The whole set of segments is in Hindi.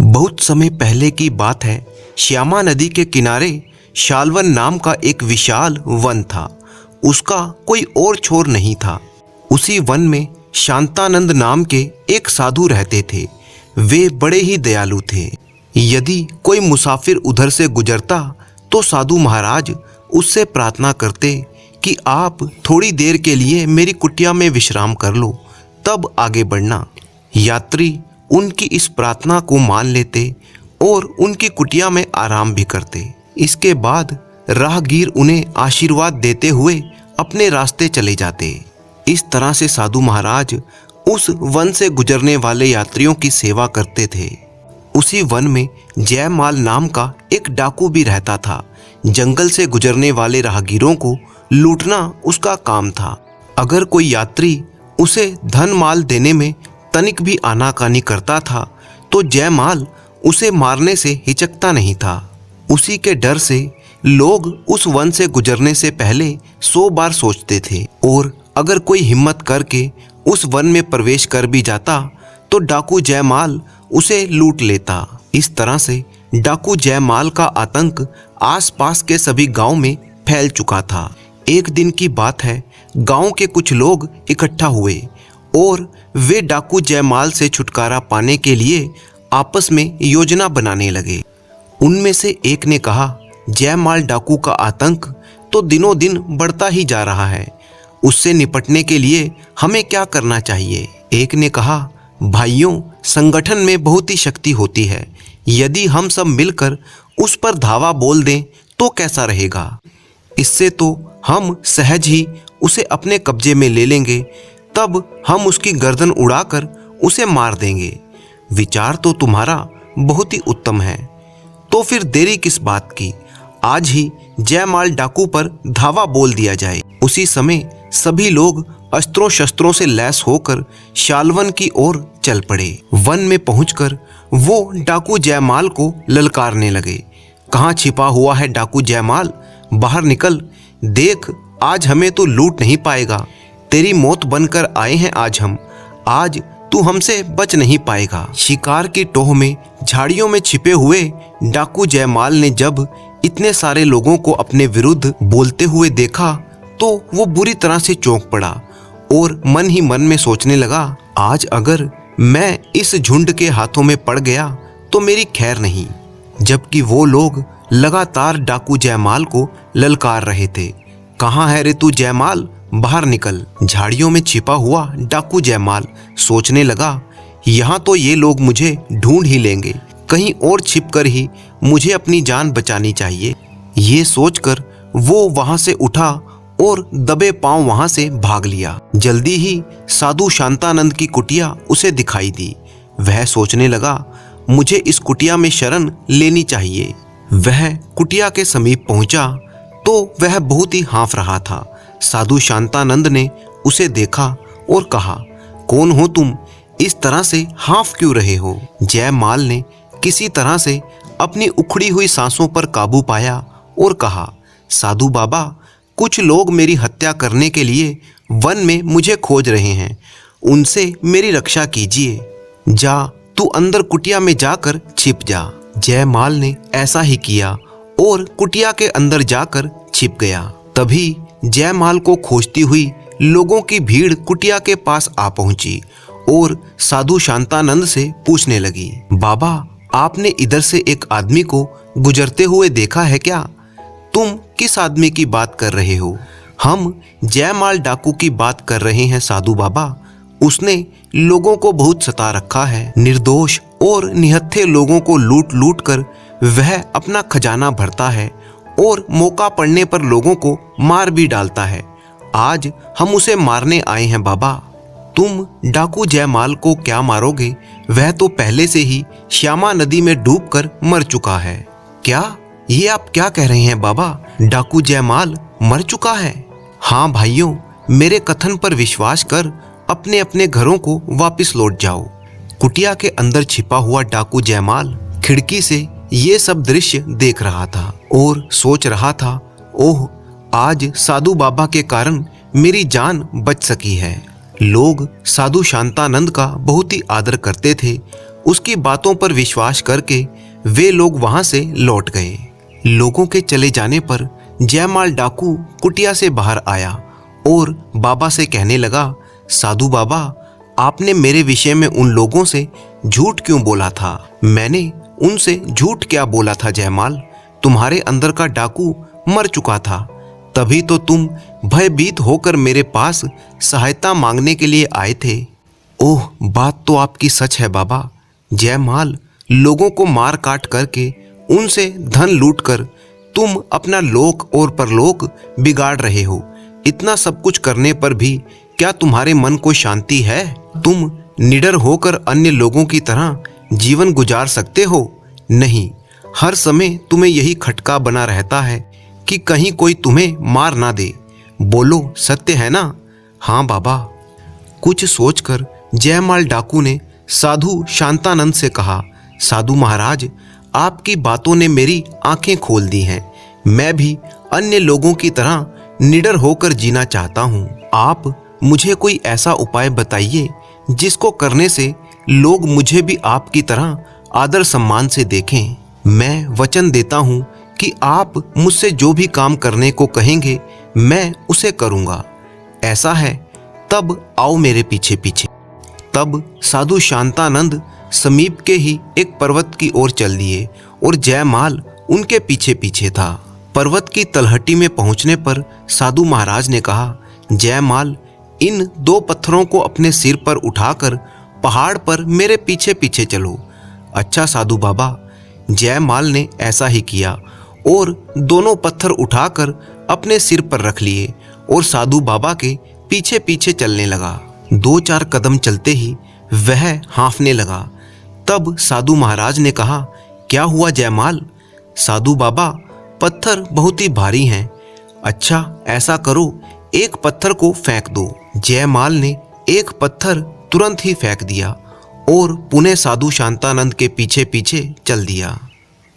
बहुत समय पहले की बात है। श्यामा नदी के किनारे शालवन नाम का एक विशाल वन था। उसका कोई और छोर नहीं था। उसी वन में शांतानंद नाम के एक साधु रहते थे। वे बड़े ही दयालु थे। यदि कोई मुसाफिर उधर से गुजरता तो साधु महाराज उससे प्रार्थना करते कि आप थोड़ी देर के लिए मेरी कुटिया में विश्राम कर लो, तब आगे बढ़ना। यात्री उनकी इस प्रार्थना को मान लेते और उनकी कुटिया में आराम भी करते। इसके बाद राहगीर उन्हें आशीर्वाद देते हुए अपने रास्ते चले जाते। इस तरह से साधु महाराज उस वन से गुजरने वाले यात्रियों की सेवा करते थे। उसी वन में जयमाल नाम का एक डाकू भी रहता था। जंगल से गुजरने वाले राहगीरों को लूटना उसका काम था। अगर कोई यात्री उसे धन माल देने में तनिक भी आनाकानी करता था तो जयमाल उसे मारने से हिचकता नहीं था। उसी के डर से लोग उस वन से गुजरने से पहले 100 बार सोचते थे, और अगर कोई हिम्मत करके उस वन में प्रवेश कर भी जाता तो डाकू जयमाल उसे लूट लेता। इस तरह से डाकू जयमाल का आतंक आसपास के सभी गांव में फैल चुका था। एक दिन की बात है, गांव के कुछ लोग इकट्ठा हुए और वे डाकू जयमाल से छुटकारा पाने के लिए आपस में योजना बनाने लगे। उनमें से एक ने कहा, जयमाल डाकू का आतंक तो दिनों दिन बढ़ता ही जा रहा है, उससे निपटने के लिए हमें क्या करना चाहिए। एक ने कहा, भाइयों, संगठन में बहुत ही शक्ति होती है, यदि हम सब मिलकर उस पर धावा बोल दें तो कैसा रहेगा। इससे तो हम सहज ही उसे अपने कब्जे में ले लेंगे, तब हम उसकी गर्दन उड़ाकर उसे मार देंगे। विचार तो तुम्हारा बहुत ही उत्तम है, तो फिर देरी किस बात की, आज ही जयमाल डाकू पर धावा बोल दिया जाए। उसी समय सभी लोग अस्त्रों शस्त्रों से लैस होकर शालवन की ओर चल पड़े। वन में पहुंचकर वो डाकू जयमाल को ललकारने लगे। कहाँ छिपा हुआ है डाकू जयमाल, बाहर निकल, देख आज हमें तो लूट नहीं पाएगा। तेरी मौत बनकर आए हैं आज तू हमसे बच नहीं पाएगा। शिकार की टोह में झाड़ियों में छिपे हुए डाकू जयमाल ने जब इतने सारे लोगों को अपने विरुद्ध बोलते हुए देखा तो वो बुरी तरह से चौंक पड़ा और मन ही मन में सोचने लगा, आज अगर मैं इस झुंड के हाथों में पड़ गया तो मेरी खैर नहीं। जबकि वो लोग लगातार डाकू जयमाल को ललकार रहे थे। कहाँ है रे तू जयमाल, बाहर निकल। झाड़ियों में छिपा हुआ डाकू जयमाल सोचने लगा, यहाँ तो ये लोग मुझे ढूंढ ही लेंगे, कहीं और छिपकर ही मुझे अपनी जान बचानी चाहिए। ये सोचकर वो वहां से उठा और दबे पांव वहां से भाग लिया। जल्दी ही साधु शांतानंद की कुटिया उसे दिखाई दी। वह सोचने लगा, मुझे इस कुटिया में शरण लेनी चाहिए। वह कुटिया के समीप पहुंचा तो वह बहुत ही हाँफ रहा था। साधु शांतानंद ने उसे देखा और कहा, कौन हो तुम, इस तरह से हाँफ क्यों रहे हो। जयमाल ने किसी तरह से अपनी उखड़ी हुई सांसों पर काबू पाया और कहा, साधु बाबा, कुछ लोग मेरी हत्या करने के लिए वन में मुझे खोज रहे हैं, उनसे मेरी रक्षा कीजिए। जा, तू अंदर कुटिया में जाकर छिप जा। जयमाल ने ऐसा ही किया और कुटिया के अंदर जाकर छिप गया। तभी जयमाल को खोजती हुई लोगों की भीड़ कुटिया के पास आ पहुंची और साधु शांतानंद से पूछने लगी, बाबा, आपने इधर से एक आदमी को गुजरते हुए देखा है क्या? तुम किस आदमी की बात कर रहे हो? हम जयमाल डाकू की बात कर रहे हैं साधु बाबा। उसने लोगों को बहुत सता रखा है। निर्दोष और निहत्थे लोगों को लूट लूट कर वह अपना खजाना भरता है और मौका पड़ने पर लोगों को मार भी डालता है। आज हम उसे मारने आए हैं बाबा। तुम डाकू जयमाल को क्या मारोगे, वह तो पहले से ही श्यामा नदी में डूबकर मर चुका है। क्या ये आप क्या कह रहे हैं बाबा, डाकू जयमाल मर चुका है? हाँ भाइयों, मेरे कथन पर विश्वास कर अपने अपने घरों को वापस लौट जाओ। कुटिया के अंदर छिपा हुआ डाकू जयमाल खिड़की से ये सब दृश्य देख रहा था और सोच रहा था, ओह, आज साधु बाबा के कारण मेरी जान बच सकी है। लोग साधु शांतानंद का बहुत ही आदर करते थे। उसकी बातों पर विश्वास करके वे लोग वहां से लौट गए। लोगों के चले जाने पर जयमाल डाकू कुटिया से बाहर आया और बाबा से कहने लगा, साधु बाबा, आपने मेरे विषय में उन लोगों से झूठ क्यों बोला था? मैंने उनसे झूठ क्या बोला था जयमाल? तुम्हारे अंदर का डाकू मर चुका था, तभी तो तुम भयभीत होकर मेरे पास सहायता मांगने के लिए आए थे। ओह, बात तो आपकी सच है बाबा। जयमाल लोगों को मार काट करके उनसे धन लूटकर तुम अपना लोक और परलोक बिगाड़ रहे हो। इतना सब कुछ करने पर भी क्या तुम्हारे मन को शांति है? तुम निडर होकर अन्य लोगों की तरह जीवन गुजार सकते हो? नहीं, हर समय तुम्हें यही खटका बना रहता है कि कहीं कोई तुम्हें मार ना दे। बोलो, सत्य है ना? हाँ बाबा। कुछ सोचकर जयमाल डाकू ने साधु शांतानंद से कहा, साधु महाराज, आपकी बातों ने मेरी आंखें खोल दी हैं। मैं भी अन्य लोगों की तरह निडर होकर जीना चाहता हूँ। आप मुझे कोई ऐसा उपाय बताइए जिसको करने से लोग मुझे भी आपकी तरह आदर सम्मान से देखें। मैं वचन देता हूँ कि आप मुझसे जो भी काम करने को कहेंगे मैं उसे करूँगा। ऐसा है तब आओ मेरे पीछे पीछे। तब साधु शांतानंद समीप के ही एक पर्वत की ओर चल दिए और जयमाल उनके पीछे पीछे था। पर्वत की तलहटी में पहुंचने पर साधु महाराज ने कहा, जयमाल, इन 2 पत्थरों को अपने सिर पर उठाकर पहाड़ पर मेरे पीछे पीछे चलो। अच्छा साधु बाबा। जयमाल ने ऐसा ही किया और दोनों पत्थर उठाकर अपने सिर पर रख लिए और साधु बाबा के पीछे पीछे चलने लगा। 2-4 कदम चलते ही वह हाँफने लगा। तब साधु महाराज ने कहा, क्या हुआ जयमाल? साधु बाबा, पत्थर बहुत ही भारी हैं। अच्छा, ऐसा करो, एक पत्थर को फेंक दो। जयमाल ने एक पत्थर तुरंत ही फेंक दिया और पुनः साधु शांतानंद के पीछे पीछे चल दिया।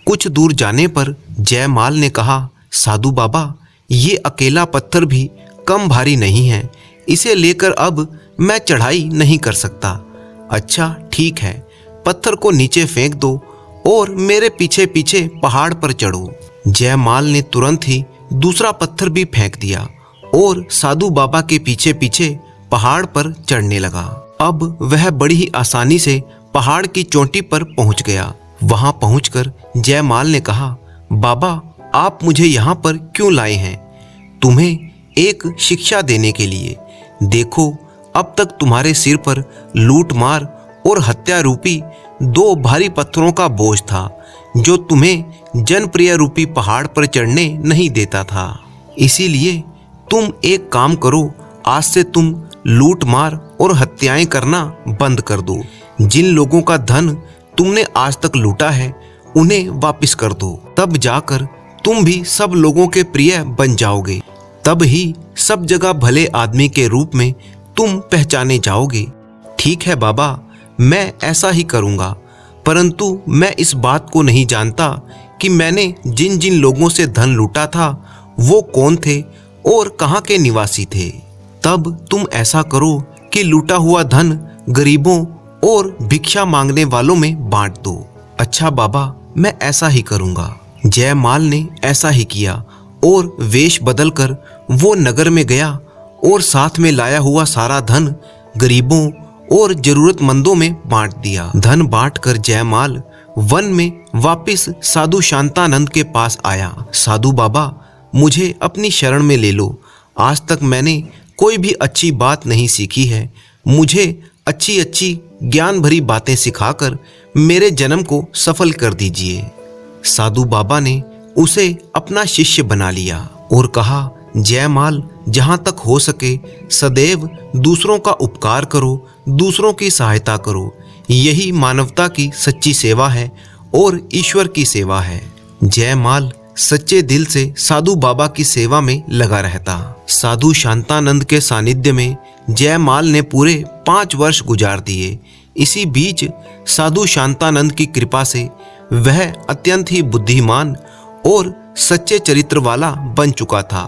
कुछ दूर जाने पर जयमाल ने कहा, साधु बाबा, ये अकेला पत्थर भी कम भारी नहीं है, इसे लेकर अब मैं चढ़ाई नहीं कर सकता। अच्छा ठीक है, पत्थर को नीचे फेंक दो और मेरे पीछे पीछे पहाड़ पर चढ़ो। जयमाल ने तुरंत ही दूसरा पत्थर भी फेंक दिया और साधु बाबा के पीछे पीछे पहाड़ पर चढ़ने लगा। अब वह बड़ी ही आसानी से पहाड़ की चोटी पर पहुंच गया। वहां पहुंचकर जयमाल ने कहा, बाबा, आप मुझे यहाँ पर क्यों लाए हैं? तुम्हें एक शिक्षा देने के लिए। देखो, अब तक तुम्हारे सिर पर लूट मार और हत्या रूपी 2 भारी पत्थरों का बोझ था जो तुम्हें जनप्रिय रूपी पहाड़ पर चढ़ने नहीं देता था। इसीलिए तुम एक काम करो, आज से तुम लूट मार और हत्याएं करना बंद कर दो। जिन लोगों का धन तुमने आज तक लूटा है उन्हें वापस कर दो। तब जाकर तुम भी सब लोगों के प्रिय बन जाओगे। तब ही सब जगह भले आदमी के रूप में तुम पहचाने जाओगे। ठीक है बाबा, मैं ऐसा ही करूँगा, परंतु मैं इस बात को नहीं जानता कि मैंने जिन जिन लोगों से धन लूटा था वो कौन थे और कहाँ के निवासी थे। तब तुम ऐसा करो कि लूटा हुआ धन गरीबों और भिक्षा मांगने वालों में बांट दो। अच्छा बाबा, मैं ऐसा ही करूँगा। जयमाल ने ऐसा ही किया और वेश बदलकर वो नगर में गया और साथ में लाया हुआ सारा धन गरीबों और जरूरतमंदों में बांट दिया। धन बांटकर जयमाल वन में वापस साधु शांतानंद के पास आया। साधु बाबा, मुझे अपनी शरण में ले लो। आज तक मैंने कोई भी अच्छी बात नहीं सीखी है। मुझे अच्छी अच्छी ज्ञान भरी बातें सिखाकर मेरे जन्म को सफल कर दीजिए। साधु बाबा ने उसे अपना शिष्य बना लिया और कहा, जयमाल, जहाँ तक हो सके सदैव दूसरों का उपकार करो, दूसरों की सहायता करो। यही मानवता की सच्ची सेवा है और ईश्वर की सेवा है। जयमाल सच्चे दिल से साधु बाबा की सेवा में लगा रहता। साधु शांतानंद के सानिध्य में जयमाल ने पूरे 5 वर्ष गुजार दिए। इसी बीच साधु शांतानंद की कृपा से वह अत्यंत ही बुद्धिमान और सच्चे चरित्र वाला बन चुका था।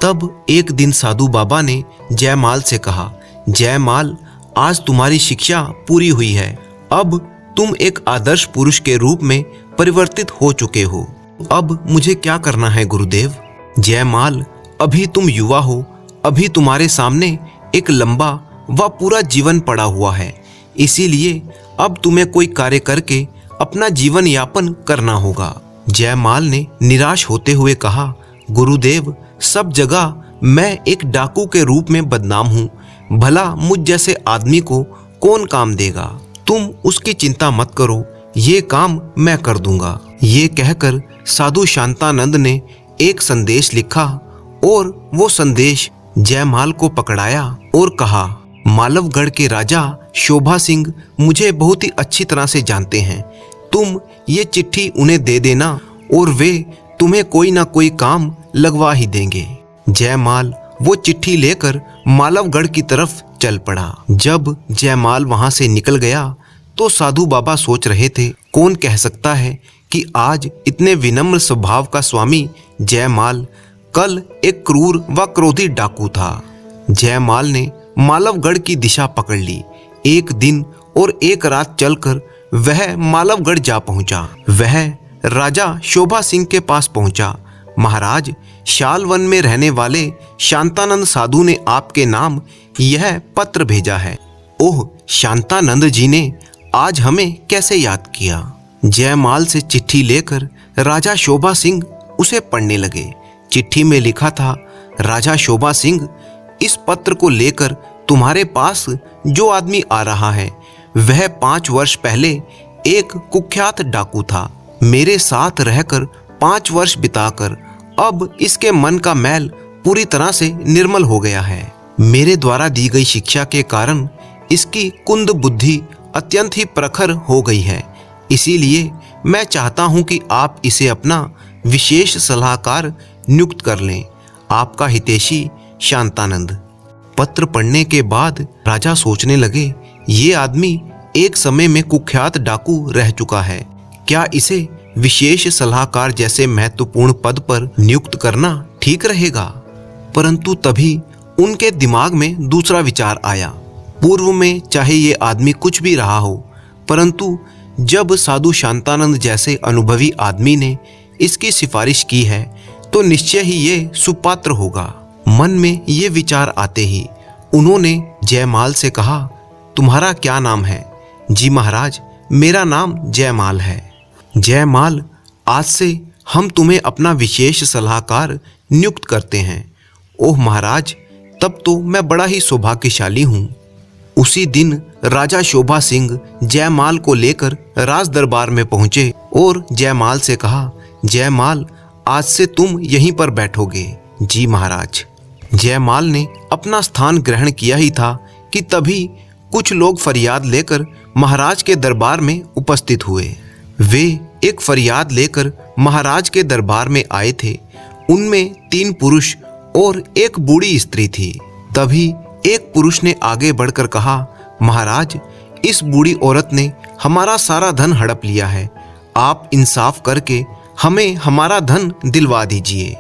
तब एक दिन साधु बाबा ने जयमाल से कहा, जयमाल, आज तुम्हारी शिक्षा पूरी हुई है। अब तुम एक आदर्श पुरुष के रूप में परिवर्तित हो चुके हो। अब मुझे क्या करना है गुरुदेव? जयमाल, अभी तुम युवा हो, अभी तुम्हारे सामने एक लंबा व पूरा जीवन पड़ा हुआ है, इसीलिए अब तुम्हें कोई कार्य करके अपना जीवन यापन करना होगा। जयमाल ने निराश होते हुए कहा, गुरुदेव, सब जगह मैं एक डाकू के रूप में बदनाम हूँ, भला मुझ जैसे आदमी को कौन काम देगा? तुम उसकी चिंता मत करो, ये काम मैं कर दूंगा। ये कहकर साधु शांतानंद ने एक संदेश लिखा और वो संदेश जयमाल को पकड़ाया और कहा, मालवगढ़ के राजा शोभा सिंह मुझे बहुत ही अच्छी तरह से जानते हैं। तुम ये चिट्ठी उन्हें दे देना और वे तुम्हें कोई ना कोई काम लगवा ही देंगे। जयमाल वो चिट्ठी लेकर मालवगढ़ की तरफ चल पड़ा। जब जयमाल वहां से निकल गया तो साधु बाबा सोच रहे थे, कौन कह सकता है कि आज इतने विनम्र स्वभाव का स्वामी जयमाल कल एक क्रूर व क्रोधी डाकू था। जयमाल ने मालवगढ़ की दिशा पकड़ ली। एक दिन और एक रात चलकर वह मालवगढ़ जा पहुंचा। वह राजा शोभा सिंह के पास पहुंचा। महाराज, शालवन में रहने वाले शांतानंद साधु ने आपके नाम यह पत्र भेजा है। ओह, शांतानंद जी ने आज हमें कैसे याद किया? जयमाल से चिट्ठी लेकर राजा शोभा सिंह उसे पढ़ने लगे। चिट्ठी में लिखा था, राजा शोभा सिंह, इस पत्र को लेकर तुम्हारे पास जो आदमी आ रहा है वह 5 वर्ष पहले एक कुख्यात डाकू था। मेरे साथ रहकर 5 वर्ष बिताकर अब इसके मन का मैल पूरी तरह से निर्मल हो गया है। मेरे द्वारा दी गई शिक्षा के कारण इसकी कुंद बुद्धि अत्यंत ही प्रखर हो गई है। इसीलिए मैं चाहता हूं कि आप इसे अपना विशेष सलाहकार नियुक्त कर लें। आपका हितैषी शांतानंद। पत्र पढ़ने के बाद राजा सोचने लगे, ये आदमी एक समय में कुख्यात डाकू रह चुका है, क्या इसे विशेष सलाहकार जैसे महत्वपूर्ण पद पर नियुक्त करना ठीक रहेगा? परंतु तभी उनके दिमाग में दूसरा विचार आया। पूर्व में चाहे ये आदमी कुछ भी रहा हो, परंतु जब साधु शांतानंद जैसे अनुभवी आदमी ने इसकी सिफारिश की है तो निश्चय ही ये सुपात्र होगा। मन में ये विचार आते ही उन्होंने जयमाल से कहा, तुम्हारा क्या नाम है? जी महाराज, मेरा नाम जयमाल है। जयमाल, आज से हम तुम्हें अपना विशेष सलाहकार नियुक्त करते हैं। ओह महाराज, तब तो मैं बड़ा ही सौभाग्यशाली हूँ। उसी दिन राजा शोभा सिंह जयमाल को लेकर राज दरबार में पहुंचे और जयमाल से कहा, जयमाल, आज से तुम यहीं पर बैठोगे। जी महाराज। जयमाल ने अपना स्थान ग्रहण किया ही था कि तभी कुछ लोग फरियाद लेकर महाराज के दरबार में उपस्थित हुए। वे एक फरियाद लेकर महाराज के दरबार में आए थे। उनमें 3 पुरुष और एक बूढ़ी स्त्री थी। तभी एक पुरुष ने आगे बढ़कर कहा, महाराज, इस बूढ़ी औरत ने हमारा सारा धन हड़प लिया है। आप इंसाफ करके हमें हमारा धन दिलवा दीजिए।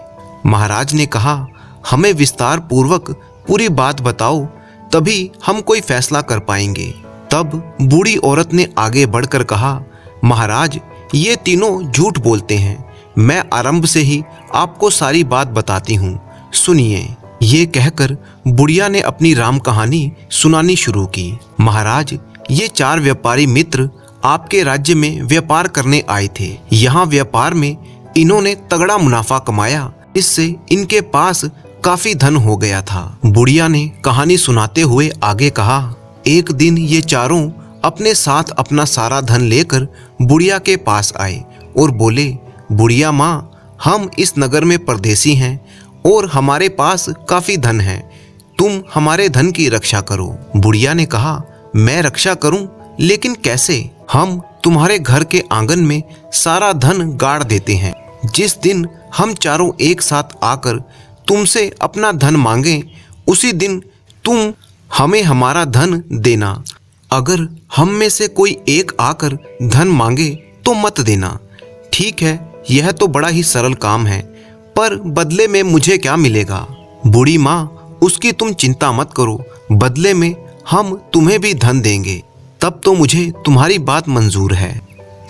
महाराज ने कहा, हमें विस्तार पूर्वक पूरी बात बताओ, तभी हम कोई फैसला कर पाएंगे। तब बूढ़ी औरत ने आगे बढ़कर कहा, महाराज, ये तीनों झूठ बोलते हैं। मैं आरंभ से ही आपको सारी बात बताती हूँ, सुनिए। ये कहकर बुढ़िया ने अपनी राम कहानी सुनानी शुरू की। महाराज, ये 4 व्यापारी मित्र आपके राज्य में व्यापार करने आए थे। यहाँ व्यापार में इन्होंने तगड़ा मुनाफा कमाया, इससे इनके पास काफी धन हो गया था। बुढ़िया ने कहानी सुनाते हुए आगे कहा, एक दिन ये चारों अपने साथ अपना सारा धन लेकर बुढ़िया के पास आए और बोले, बुढ़िया माँ, हम इस नगर में परदेसी हैं और हमारे पास काफी धन है, तुम हमारे धन की रक्षा करो। बुढ़िया ने कहा, मैं रक्षा करूं, लेकिन कैसे? हम तुम्हारे घर के आंगन में सारा धन गाड़ देते हैं। जिस दिन हम चारों एक साथ आकर तुमसे अपना धन मांगे, उसी दिन तुम हमें हमारा धन देना। अगर हम में से कोई एक आकर धन मांगे तो मत देना। ठीक है, यह तो बड़ा ही सरल काम है, पर बदले में मुझे क्या मिलेगा? बूढ़ी माँ उसकी तुम चिंता मत करो, बदले में हम तुम्हें भी धन देंगे। तब तो मुझे तुम्हारी बात मंजूर है।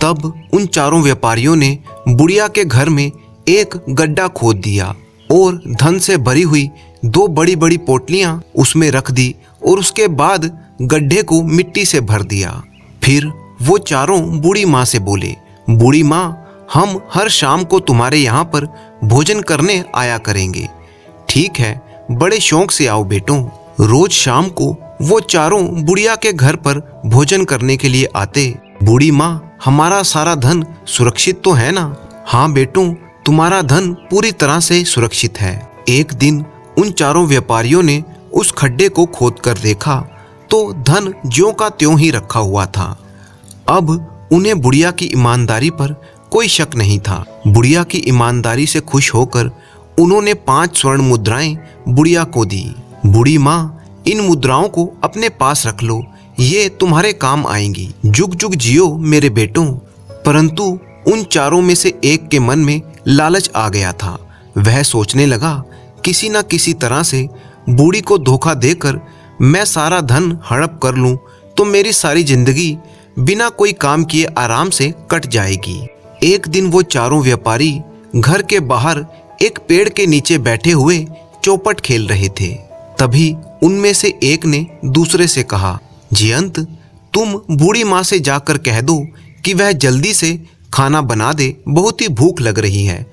तब उन चारों व्यापारियों ने बुढ़िया के घर में एक गड्ढा खोद दिया और धन से भरी हुई 2 बड़ी बड़ी पोटलियां उसमें रख दी और उसके बाद गड्ढे को मिट्टी से भर दिया। फिर वो चारों बूढ़ी माँ से बोले, बूढ़ी माँ, हम हर शाम को तुम्हारे यहाँ पर भोजन करने आया करेंगे। ठीक है, बड़े शौक से आओ बेटों। रोज शाम को वो चारों बुढ़िया के घर पर भोजन करने के लिए आते। बूढ़ी माँ, हमारा सारा धन सुरक्षित तो है ना? हाँ बेटों, तुम्हारा धन पूरी तरह से सुरक्षित है। एक दिन उन चारों व्यापारियों ने उस खड्डे को खोद कर देखा तो धन ज्यों का त्यों ही रखा हुआ था। अब उन्हें बुढ़िया की ईमानदारी पर कोई शक नहीं था। बुढ़िया की ईमानदारी से खुश होकर उन्होंने 5 स्वर्ण मुद्राएं बुढ़िया को दी। बूढ़ी माँ, इन मुद्राओं को अपने पास रख लो, ये तुम्हारे काम आएंगी। जुग जुग जियो मेरे बेटों। परंतु उन चारों में से एक के मन में लालच आ गया था। वह सोचने लगा, किसी न किसी तरह से बूढ़ी को धोखा देकर मैं सारा धन हड़प कर लूं तो मेरी सारी जिंदगी बिना कोई काम किए आराम से कट जाएगी। एक दिन वो चारों व्यापारी घर के बाहर एक पेड़ के नीचे बैठे हुए चौपट खेल रहे थे। तभी उनमें से एक ने दूसरे से कहा, जयंत, तुम बूढ़ी माँ से जाकर कह दो कि वह जल्दी से खाना बना दे, बहुत ही भूख लग रही है।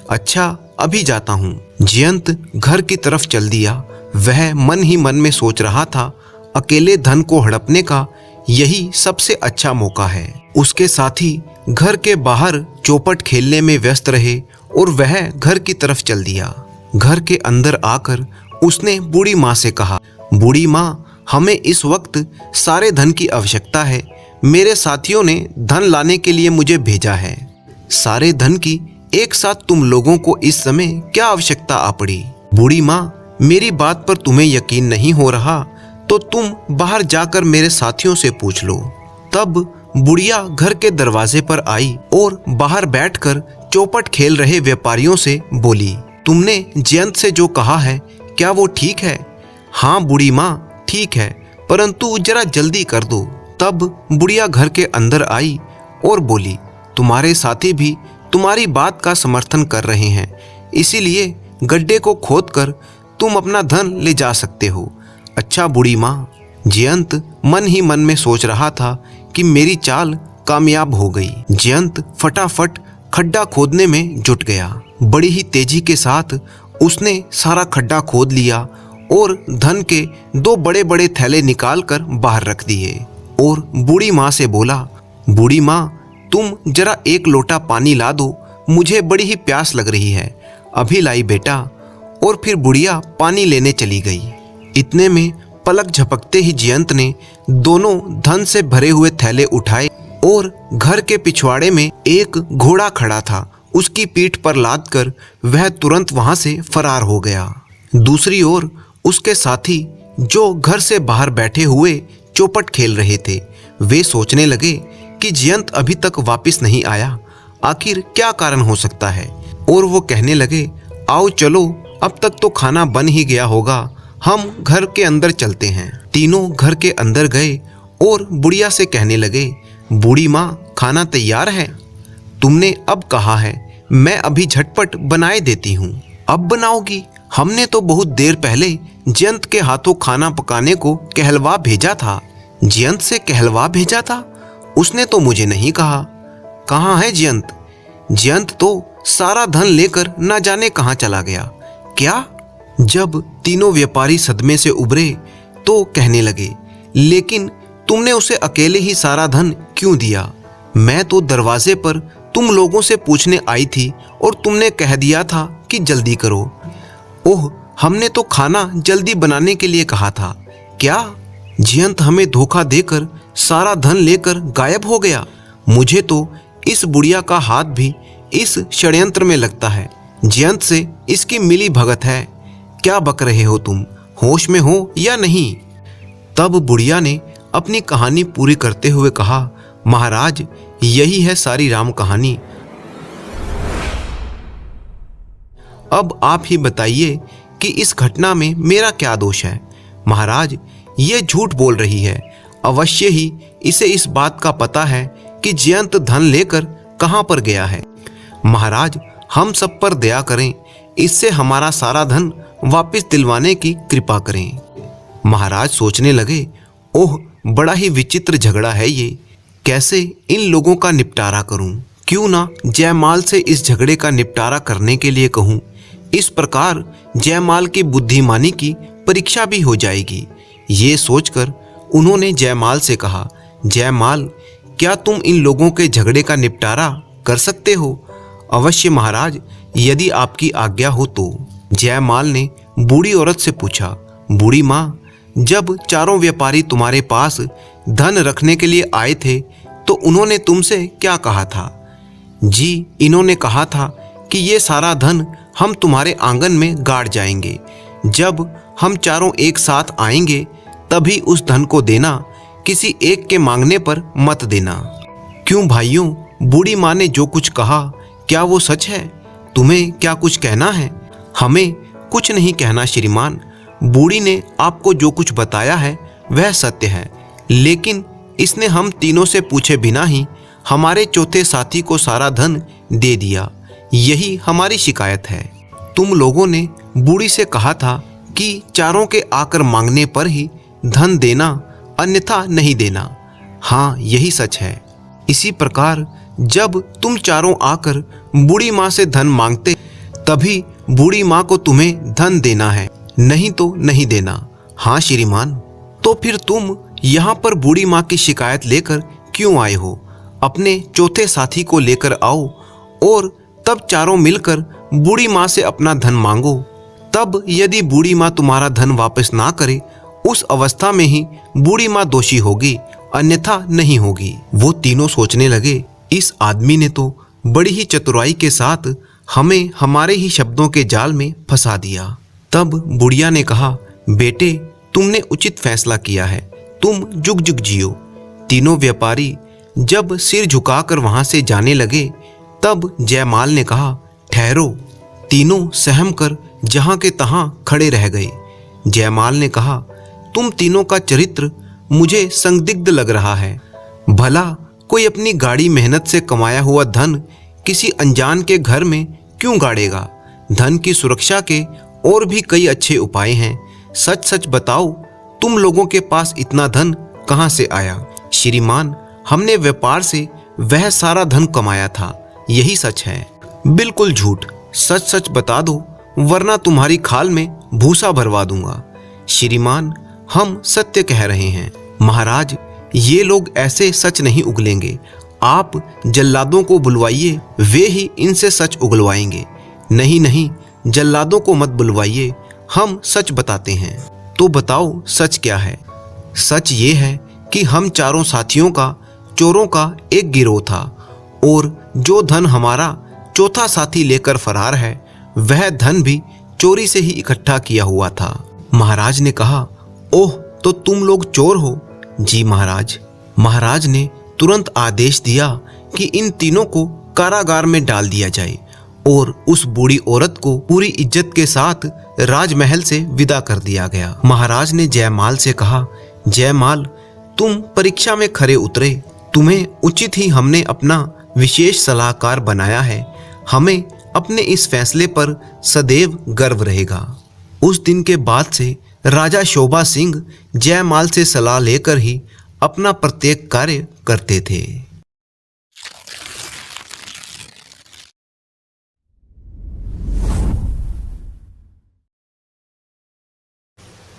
अच्छा, अभी जाता हूँ। जयंत घर की तरफ चल दिया। वह मन ही मन में सोच रहा था, अकेले धन को हड़पने का यही सबसे अच्छा मौका है। उसके साथी घर के बाहर चौपट खेलने में व्यस्त रहे और वह घर की तरफ चल दिया। घर के अंदर आकर उसने बूढ़ी माँ से कहा, बूढ़ी माँ, हमें इस वक्त सारे धन की आवश्यकता है। मेरे साथियों ने धन लाने के लिए मुझे भेजा है। सारे धन की एक साथ तुम लोगों को इस समय क्या आवश्यकता आ पड़ी? बूढ़ी माँ, मेरी बात पर तुम्हें यकीन नहीं हो रहा तो तुम बाहर जाकर मेरे साथियों से पूछ लो। तब बुढ़िया घर के दरवाजे पर आई और बाहर बैठकर चौपट खेल रहे व्यापारियों से बोली, तुमने जयंत से जो कहा है क्या वो ठीक है? हाँ बूढ़ी माँ, ठीक है, परंतु जरा जल्दी कर दो। तब बुढ़िया घर के अंदर आई और बोली, तुम्हारे साथी भी तुम्हारी बात का समर्थन कर रहे हैं, इसीलिए गड्ढे को खोदकर तुम अपना धन ले जा सकते हो। अच्छा बूढ़ी माँ। जयंत मन ही मन में सोच रहा था कि मेरी चाल कामयाब हो गई। जयंत फटाफट खड्डा खोदने में जुट गया। बड़ी ही तेजी के साथ उसने सारा खड्डा खोद लिया और धन के 2 बड़े बड़े थैले निकालकर बाहर रख दिए और बूढ़ी माँ से बोला, बूढ़ी माँ, तुम जरा 1 लोटा पानी ला दो, मुझे बड़ी ही प्यास लग रही है। अभी लाई बेटा। और फिर बुढ़िया पानी लेने चली गई। इतने में पलक झपकते ही जयंत ने दोनों धन से भरे हुए थैले उठाए और घर के पिछवाड़े में एक घोड़ा खड़ा था, उसकी पीठ पर लादकर वह तुरंत वहां से फरार हो गया। दूसरी ओर उसके साथी जो घर से बाहर बैठे हुए चौपट खेल रहे थे, वे सोचने लगे कि जयंत अभी तक वापस नहीं आया, आखिर क्या कारण हो सकता है। और वो कहने लगे, आओ चलो, अब तक तो खाना बन ही गया होगा, हम घर के अंदर चलते हैं। तीनों घर के अंदर गए और बुढ़िया से कहने लगे, बूढ़ी माँ, खाना तैयार है। तुमने अब कहा है, मैं अभी झटपट बनाए देती हूँ। अब बनाओगी? हमने तो बहुत देर पहले जयंत के हाथों खाना पकाने को कहलवा भेजा था। जयंत से कहलवा भेजा था? उसने तो मुझे नहीं कहा। कहाँ है जयंत? जयंत तो सारा धन लेकर न जाने कहाँ चला गया। क्या? जब तीनों व्यापारी सदमे से उभरे तो कहने लगे, लेकिन तुमने उसे अकेले ही सारा धन क्यों दिया? मैं तो दरवाजे पर तुम लोगों से पूछने आई थी और तुमने कह दिया था कि जल्दी करो। ओह, हमने तो खाना जल्दी बनाने के लिए कहा था। क्या? जयंत हमें धोखा देकर सारा धन लेकर गायब हो गया। मुझे तो इस बुढ़िया का हाथ भी इस षड्यंत्र में लगता है। जयंत से इसकी मिली भगत है। क्या बक रहे हो तुम? होश में हो या नहीं? तब बुढ़िया ने अपनी कहानी पूरी करते हुए कहा, महाराज, यही है सारी राम कहानी। अब आप ही बताइए कि इस घटना में मेरा क्या दोष है। महाराज, ये झूठ बोल रही है। अवश्य ही इसे इस बात का पता है कि जयंत धन लेकर कहाँ पर गया है। महाराज, हम सब पर दया करें, इससे हमारा सारा धन वापस दिलवाने की कृपा करें। महाराज सोचने लगे, ओह बड़ा ही विचित्र झगड़ा है ये, कैसे इन लोगों का निपटारा करूं? क्यों ना जयमाल से इस झगड़े का निपटारा करने के लिए कहूं। इस प्रकार जयमाल की बुद्धिमानी की परीक्षा भी हो जाएगी। ये सोचकर उन्होंने जयमाल से कहा, जयमाल, क्या तुम इन लोगों के झगड़े का निपटारा कर सकते हो? अवश्य महाराज, यदि आपकी आज्ञा हो तो। जयमाल ने बूढ़ी औरत से पूछा, बूढ़ी माँ, जब चारों व्यापारी तुम्हारे पास धन रखने के लिए आए थे तो उन्होंने तुमसे क्या कहा था? जी, इन्होंने कहा था कि ये सारा धन हम तुम्हारे आंगन में गाड़ जाएंगे। जब हम चारों एक साथ आएंगे तभी उस धन को देना, किसी एक के मांगने पर मत देना। क्यों भाइयों, बूढ़ी माँ ने जो कुछ कहा क्या वो सच है? तुम्हें क्या कुछ कहना है? हमें कुछ नहीं कहना श्रीमान। बूढ़ी ने आपको जो कुछ बताया है वह सत्य है, लेकिन इसने हम तीनों से पूछे बिना ही हमारे चौथे साथी को सारा धन दे दिया। यही हमारी शिकायत है। तुम लोगों ने बूढ़ी से कहा था कि चारों के आकर मांगने पर ही धन देना, अन्यथा नहीं देना। हाँ, यही सच है। इसी प्रकार जब तुम चारों आकर बूढ़ी माँ से धन मांगते तभी बूढ़ी माँ को तुम्हें धन देना है, नहीं तो नहीं देना। हाँ श्रीमान। तो फिर तुम यहाँ पर बूढ़ी माँ की शिकायत लेकर क्यों आए हो? अपने चौथे साथी को लेकर आओ और तब चारों मिलकर बूढ़ी माँ से अपना धन मांगो। तब यदि बूढ़ी माँ तुम्हारा धन वापस ना करे, उस अवस्था में ही बूढ़ी माँ दोषी होगी, अन्यथा नहीं होगी। वो तीनों सोचने लगे, इस आदमी ने तो बड़ी ही चतुराई के साथ हमें हमारे ही शब्दों के जाल में फंसा दिया। तब बुढ़िया ने कहा, बेटे, तुमने उचित फैसला किया है, तुम जुग जुग जियो। तीनों व्यापारी जब सिर झुकाकर वहां से जाने लगे तब जयमाल ने कहा, ठहरो। तीनों सहम कर जहां के तहां खड़े रह गए। जयमाल ने कहा, तुम तीनों का चरित्र मुझे संदिग्ध लग रहा है। भला कोई अपनी गाड़ी मेहनत से कमाया हुआ धन किसी अनजान के घर में क्यों गाड़ेगा? धन की सुरक्षा के और भी कई अच्छे उपाय हैं। सच सच बताओ, तुम लोगों के पास इतना धन कहां से आया? श्रीमान, हमने व्यापार से वह सारा धन कमाया था, यही सच है। बिल्कुल झूठ। सच सच बता दो, वरना तुम्हारी खाल में भूसा भरवा दूंगा। श्रीमान, हम सत्य कह रहे हैं। महाराज, ये लोग ऐसे सच नहीं उगलेंगे। आप जल्लादों को बुलवाइए, वे ही इनसे सच उगलवाएंगे। नहीं नहीं, जल्लादों को मत बुलवाइए, हम सच बताते हैं। तो बताओ सच क्या है? सच ये है कि हम चारों साथियों का चोरों का एक गिरोह था और जो धन हमारा चौथा साथी लेकर फरार है वह धन भी चोरी से ही इकट्ठा किया हुआ था। महाराज ने कहा, ओह, तो तुम लोग चोर हो? जी महाराज। महाराज ने तुरंत आदेश दिया कि इन तीनों को कारागार में डाल दिया जाए और उस बूढ़ी औरत को पूरी इज्जत के साथ राजमहल से विदा कर दिया गया। महाराज ने जयमाल से कहा, जयमाल, तुम परीक्षा में खरे उतरे, तुम्हें उचित ही हमने अपना विशेष सलाहकार बनाया है। हमें अपने इस फैसले पर सदैव गर्व रहेगा। उस दिन के बाद से राजा शोभा सिंह जयमाल से सलाह लेकर ही अपना प्रत्येक कार्य करते थे।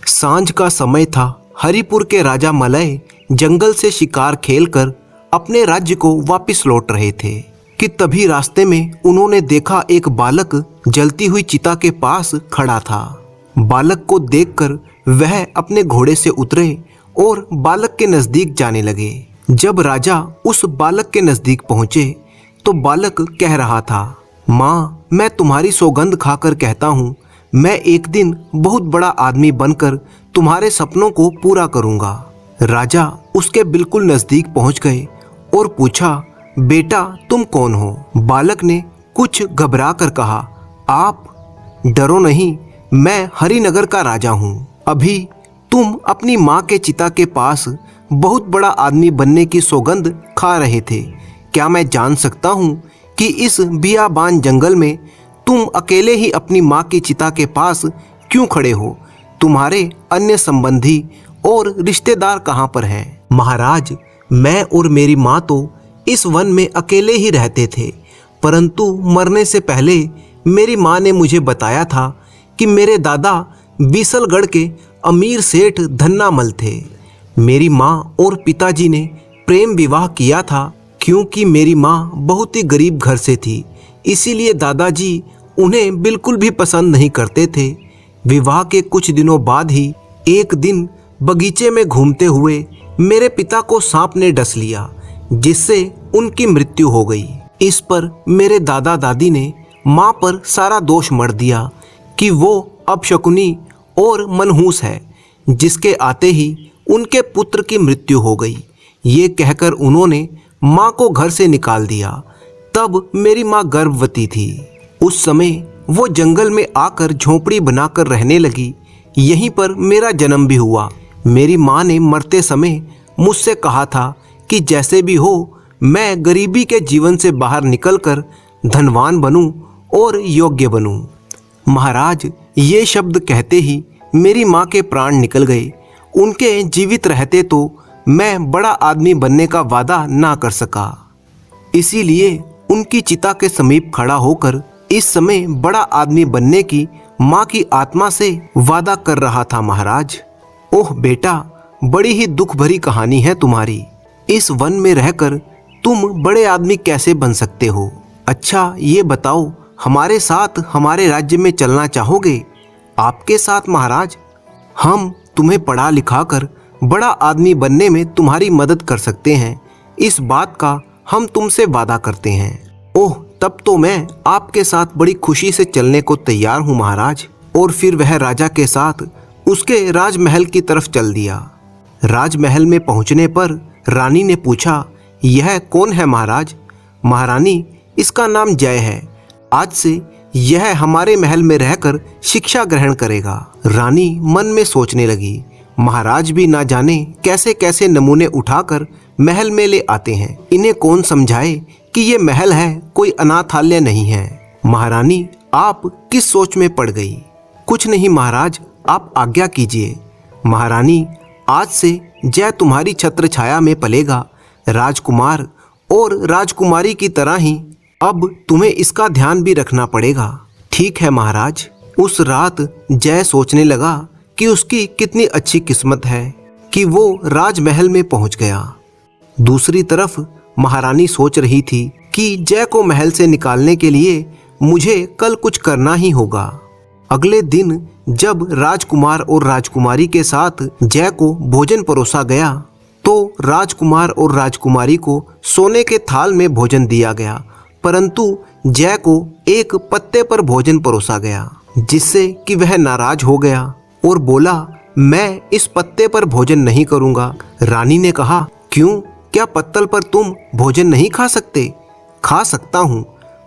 सांझ का समय था। हरिपुर के राजा मलय जंगल से शिकार खेलकर अपने राज्य को वापस लौट रहे थे कि तभी रास्ते में उन्होंने देखा एक बालक जलती हुई चिता के पास खड़ा था। बालक को देखकर वह अपने घोड़े से उतरे और बालक के नजदीक जाने लगे। जब राजा उस बालक के नजदीक पहुंचे तो बालक कह रहा था, माँ, मैं तुम्हारी सौगंध खाकर कहता हूँ, मैं एक दिन बहुत बड़ा आदमी बनकर तुम्हारे सपनों को पूरा करूंगा। राजा उसके बिल्कुल नजदीक पहुंच गए और पूछा, बेटा, तुम कौन हो? बालक ने कुछ घबरा कर कहा, आप डरो नहीं, मैं हरिनगर का राजा हूँ। अभी तुम अपनी माँ के चिता के पास बहुत बड़ा आदमी बनने की सौगंध खा रहे थे। क्या मैं जान सकता हूँ कि इस बियाबान जंगल में तुम अकेले ही अपनी माँ की चिता के पास क्यों खड़े हो? तुम्हारे अन्य संबंधी और रिश्तेदार कहाँ पर हैं? महाराज, मैं और मेरी माँ तो इस वन में अकेले ही रहते थे, परंतु मरने से पहले मेरी माँ ने मुझे बताया था कि मेरे दादा बीसलगढ़ के अमीर सेठ धन्नामल थे। मेरी माँ और पिताजी ने प्रेम विवाह किया था। क्योंकि मेरी माँ बहुत ही गरीब घर से थी, इसीलिए दादाजी उन्हें बिल्कुल भी पसंद नहीं करते थे। विवाह के कुछ दिनों बाद ही एक दिन बगीचे में घूमते हुए मेरे पिता को सांप ने डस लिया, जिससे उनकी मृत्यु हो गई। इस पर मेरे दादा दादी ने माँ पर सारा दोष मढ़ दिया कि वो अपशकुनी और मनहूस है, जिसके आते ही उनके पुत्र की मृत्यु हो गई। ये कहकर उन्होंने माँ को घर से निकाल दिया। तब मेरी माँ गर्भवती थी। उस समय वो जंगल में आकर झोंपड़ी बनाकर रहने लगी। यहीं पर मेरा जन्म भी हुआ। मेरी माँ ने मरते समय मुझसे कहा था कि जैसे भी हो मैं गरीबी के जीवन से बाहर निकलकर धनवान बनूं और योग्य बनूं। महाराज, ये शब्द कहते ही मेरी माँ के प्राण निकल गए। उनके जीवित रहते तो मैं बड़ा आदमी बनने का वादा ना कर सका, इसीलिए उनकी चिता के समीप खड़ा होकर इस समय बड़ा आदमी बनने की माँ की आत्मा से वादा कर रहा था। महाराज, ओह बेटा, बड़ी ही दुख भरी कहानी है तुम्हारी। इस वन में रहकर तुम बड़े आदमी कैसे बन सकते हो? अच्छा ये बताओ, हमारे साथ हमारे राज्य में चलना चाहोगे? आपके साथ महाराज, हम तुम्हें पढ़ा लिखा कर बड़ा आदमी बनने में तुम्हारी मदद कर सकते हैं। इस बात का हम तुमसे वादा करते हैं। ओह, तब तो मैं आपके साथ बड़ी खुशी से चलने को तैयार हूँ महाराज। और फिर वह राजा के साथ उसके राजमहल की तरफ चल दिया। राजमहल में पहुँचने पर रानी ने पूछा, यह कौन है महाराज? महारानी, इसका नाम जय है। आज से यह हमारे महल में रहकर शिक्षा ग्रहण करेगा। रानी मन में सोचने लगी, महाराज भी ना जाने कैसे कैसे नमूने उठाकर महल में ले आते हैं। इन्हें कौन समझाए कि ये महल है, कोई अनाथालय नहीं है। महारानी, आप किस सोच में पड़ गई? कुछ नहीं महाराज, आप आज्ञा कीजिए। महारानी, आज से जय तुम्हारी छत्र छाया में पलेगा। राजकुमार और राजकुमारी की तरह ही अब तुम्हें इसका ध्यान भी रखना पड़ेगा। ठीक है महाराज। उस रात जय सोचने लगा कि उसकी कितनी अच्छी किस्मत है कि वो राजमहल में पहुंच गया। दूसरी तरफ महारानी सोच रही थी कि जय को महल से निकालने के लिए मुझे कल कुछ करना ही होगा। अगले दिन जब राजकुमार और राजकुमारी के साथ जय को भोजन परोसा गया तो राजकुमार और राजकुमारी को सोने के थाल में भोजन दिया गया, परंतु जय को एक पत्ते पर भोजन परोसा गया, जिससे कि वह नाराज हो गया और बोला, मैं इस पत्ते पर भोजन नहीं करूंगा। रानी ने कहा, क्यों? क्या पत्तल पर तुम भोजन नहीं खा सकते? खा सकता हूँ,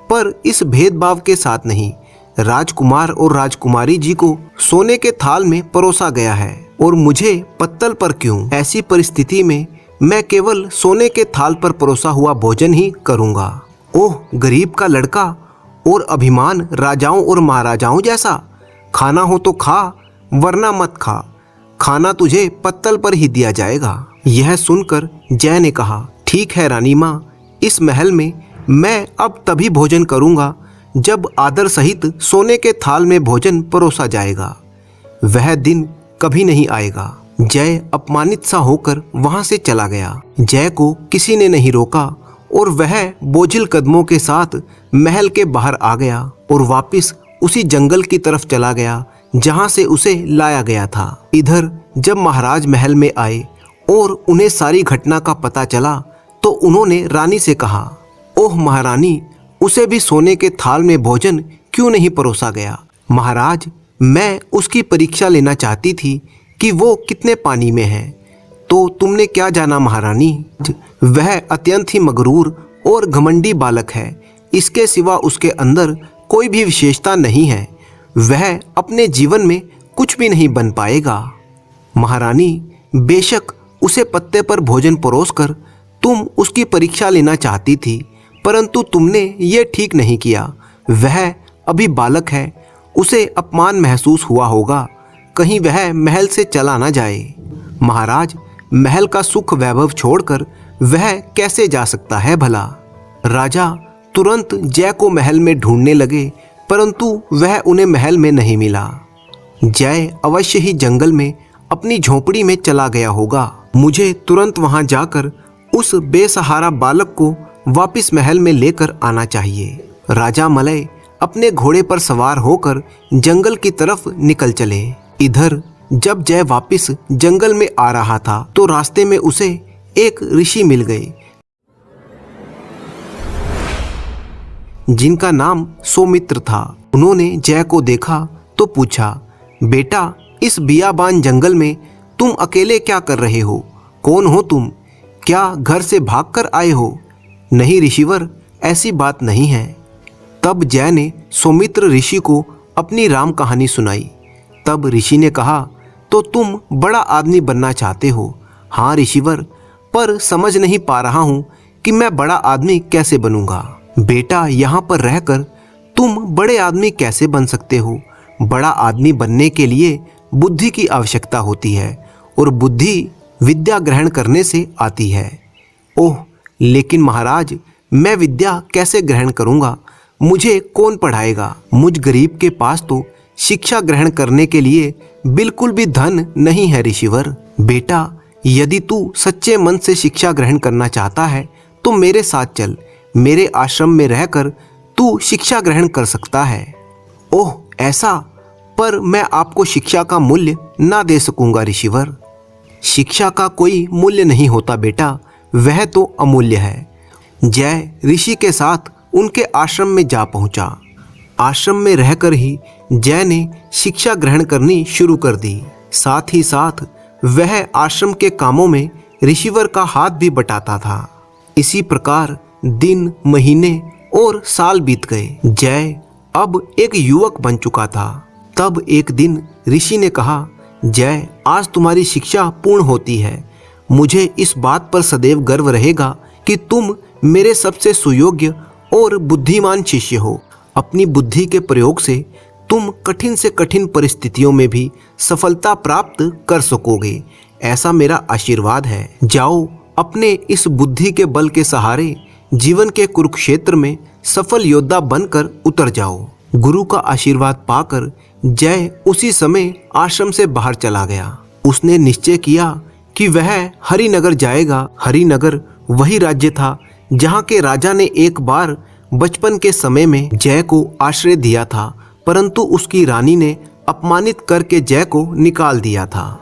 पर इस भेदभाव के साथ नहीं। राजकुमार और राजकुमारी जी को सोने के थाल में परोसा गया है और मुझे पत्तल पर क्यों? ऐसी परिस्थिति में मैं केवल सोने के थाल पर परोसा हुआ भोजन ही करूँगा। ओह, गरीब का लड़का और अभिमान राजाओं और महाराजाओं जैसा। खाना हो तो खा, वरना मत खा। खाना तुझे पत्तल पर ही दिया जाएगा। यह सुनकर जय ने कहा, ठीक है रानी माँ, इस महल में मैं अब तभी भोजन करूँगा जब आदर सहित सोने के थाल में भोजन परोसा जाएगा। वह दिन कभी नहीं आएगा। जय अपमानित सा होकर वहां से चला गया। जय को किसी ने नहीं रोका और वह बोझिल कदमों के साथ महल के बाहर आ गया और वापस उसी जंगल की तरफ चला गया जहां से उसे लाया गया था। इधर जब महाराज महल में आए और उन्हें सारी घटना का पता चला तो उन्होंने रानी से कहा, ओह महारानी, उसे भी सोने के थाल में भोजन क्यों नहीं परोसा गया? महाराज, मैं उसकी परीक्षा लेना चाहती थी कि वो कितने पानी में है। तो तुमने क्या जाना महारानी, वह अत्यंत ही मगरूर और घमंडी बालक है। इसके सिवा उसके अंदर कोई भी विशेषता नहीं है। वह अपने जीवन में कुछ भी नहीं बन पाएगा। महारानी, बेशक उसे पत्ते पर भोजन परोसकर तुम उसकी परीक्षा लेना चाहती थी, परंतु तुमने ये ठीक नहीं किया। वह अभी बालक है, उसे अपमान महसूस हुआ होगा, कहीं वह महल से चला ना जाए। महाराज, महल का सुख वैभव छोड़कर वह कैसे जा सकता है भला? राजा तुरंत जय को महल में ढूंढने लगे, परंतु वह उन्हें महल में नहीं मिला। जय अवश्य ही जंगल में अपनी झोपड़ी में चला गया होगा। मुझे तुरंत वहां जाकर उस बेसहारा बालक को वापस महल में लेकर आना चाहिए। राजा मलय अपने घोड़े पर सवार होकर जंगल की तरफ निकल चले। इधर जब जय वापस जंगल में आ रहा था तो रास्ते में उसे एक ऋषि मिल गए, जिनका नाम सौमित्र था। उन्होंने जय को देखा तो पूछा, बेटा, इस बियाबान जंगल में तुम अकेले क्या कर रहे हो? कौन हो तुम? क्या घर से भागकर आए हो? नहीं ऋषिवर, ऐसी बात नहीं है। तब जय ने सौमित्र ऋषि को अपनी राम कहानी सुनाई। तब ऋषि ने कहा, तो तुम बड़ा आदमी बनना चाहते हो? हाँ ऋषिवर, पर समझ नहीं पा रहा हूँ कि मैं बड़ा आदमी कैसे बनूंगा। बेटा, यहाँ पर रहकर तुम बड़े आदमी कैसे बन सकते हो? बड़ा आदमी बनने के लिए बुद्धि की आवश्यकता होती है, और बुद्धि विद्या ग्रहण करने से आती है। ओह, लेकिन महाराज, मैं विद्या कैसे ग्रहण करूँगा? मुझे कौन पढ़ाएगा? मुझ गरीब के पास तो शिक्षा ग्रहण करने के लिए बिल्कुल भी धन नहीं है ऋषिवर। बेटा, यदि तू सच्चे मन से शिक्षा ग्रहण करना चाहता है तो मेरे साथ चल। मेरे आश्रम में रहकर तू शिक्षा ग्रहण कर सकता है। ओह ऐसा? पर मैं आपको शिक्षा का मूल्य ना दे सकूंगा ऋषिवर। शिक्षा का कोई मूल्य नहीं होता बेटा, वह तो अमूल्य है। जय ऋषि के साथ उनके आश्रम में जा पहुंचा। आश्रम में रहकर ही जय ने शिक्षा ग्रहण करनी शुरू कर दी। साथ ही साथ वह आश्रम के कामों में ऋषिवर का हाथ भी बटाता था। इसी प्रकार दिन, महीने और साल बीत गए। जय अब एक युवक बन चुका था। तब एक दिन ऋषि ने कहा, जय, आज तुम्हारी शिक्षा पूर्ण होती है। मुझे इस बात पर सदैव गर्व रहेगा कि तुम मेरे सबसे सुयोग्य और बुद्धिमान शिष्य हो। अपनी बुद्धि के प्रयोग से तुम कठिन से कठिन परिस्थितियों में भी सफलता प्राप्त कर सकोगे, ऐसा मेरा आशीर्वाद है। जाओ, अपने इस बुद्धि के बल के सहारे जीवन के कुरुक्षेत्र में सफल योद्धा बनकर उतर जाओ। गुरु का आशीर्वाद पाकर जय उसी समय आश्रम से बाहर चला गया। उसने निश्चय किया कि वह हरिनगर जाएगा। हरिनगर वही राज्य था जहाँ के राजा ने एक बार बचपन के समय में जय को आश्रय दिया था, परंतु उसकी रानी ने अपमानित करके जय को निकाल दिया था।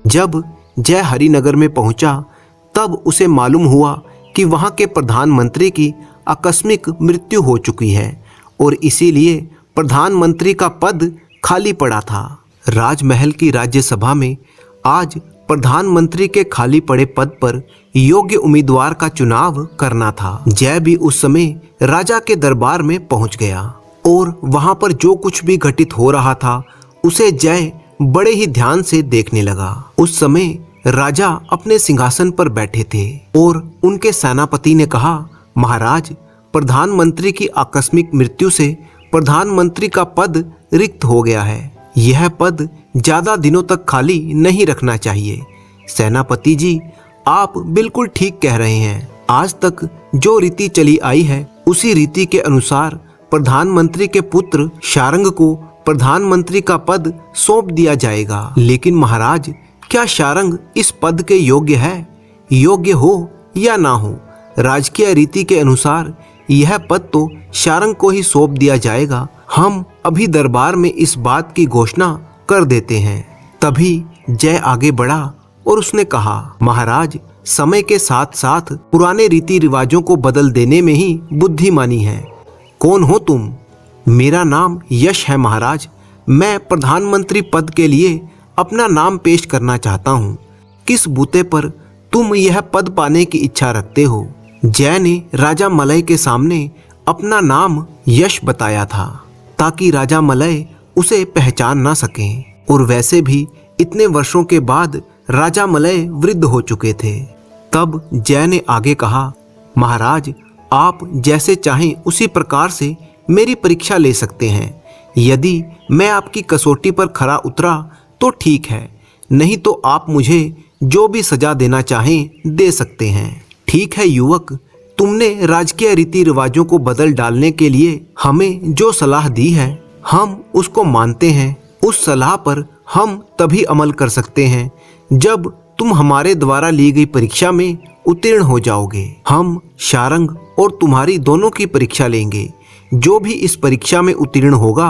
जब जय हरिनगर में पहुंचा तब उसे मालूम हुआ कि वहां के प्रधानमंत्री की आकस्मिक मृत्यु हो चुकी है और इसीलिए प्रधानमंत्री का पद खाली पड़ा था। राजमहल की राज्यसभा में आज प्रधानमंत्री के खाली पड़े पद पर योग्य उम्मीदवार का चुनाव करना था। जय भी उस समय राजा के दरबार में पहुंच गया और वहां पर जो कुछ भी घटित हो रहा था उसे जय बड़े ही ध्यान से देखने लगा। उस समय राजा अपने सिंहासन पर बैठे थे और उनके सेनापति ने कहा, महाराज, प्रधानमंत्री की आकस्मिक मृत्यु से प्रधानमंत्री का पद रिक्त हो गया है। यह पद ज्यादा दिनों तक खाली नहीं रखना चाहिए। सेनापति जी, आप बिल्कुल ठीक कह रहे हैं। आज तक जो रीति चली आई है उसी रीति के अनुसार प्रधानमंत्री के पुत्र शारंग को प्रधानमंत्री का पद सौंप दिया जाएगा। लेकिन महाराज, क्या शारंग इस पद के योग्य है? योग्य हो या ना हो, राजकीय रीति के अनुसार यह पद तो शारंग को ही सौंप दिया जाएगा। हम अभी दरबार में इस बात की घोषणा कर देते हैं। तभी जय आगे बढ़ा और उसने कहा, महाराज, समय के साथ साथ पुराने रीति रिवाजों को बदल देने में ही बुद्धिमानी है। कौन हो तुम? मेरा नाम यश है महाराज। मैं प्रधानमंत्री पद के लिए अपना नाम पेश करना चाहता हूँ। किस बूते पर तुम यह पद पाने की इच्छा रखते हो? जय ने राजा मलय के सामने अपना नाम यश बताया था ताकि राजा मलय उसे पहचान ना सकें। और वैसे भी इतने वर्षों के बाद राजा मलय वृद्ध हो चुके थे। तब जय ने आगे कहा, महाराज, आप जैसे चाहें उसी प्रकार से मेरी परीक्षा ले सकते हैं। यदि मैं आपकी कसौटी पर खरा उतरा तो ठीक है, नहीं तो आप मुझे जो भी सजा देना चाहें दे सकते हैं। ठीक है युवक, तुमने राजकीय रीति रिवाजों को बदल डालने के लिए हमें जो सलाह दी है हम उसको मानते हैं। उस सलाह पर हम तभी अमल कर सकते हैं जब तुम हमारे द्वारा ली गई परीक्षा में उत्तीर्ण हो जाओगे। हम शारंग और तुम्हारी दोनों की परीक्षा लेंगे। जो भी इस परीक्षा में उत्तीर्ण होगा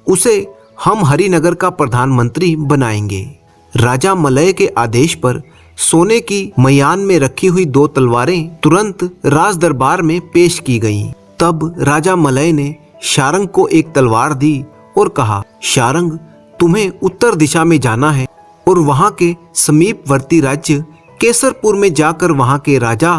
उसे हम हरिनगर का प्रधानमंत्री बनाएंगे। राजा मलय के आदेश पर सोने की मयान में रखी हुई 2 तलवारें तुरंत राज दरबार में पेश की गईं। तब राजा मलय ने शारंग को एक तलवार दी और कहा, शारंग, तुम्हें उत्तर दिशा में जाना है और वहां के समीपवर्ती राज्य केसरपुर में जाकर वहां के राजा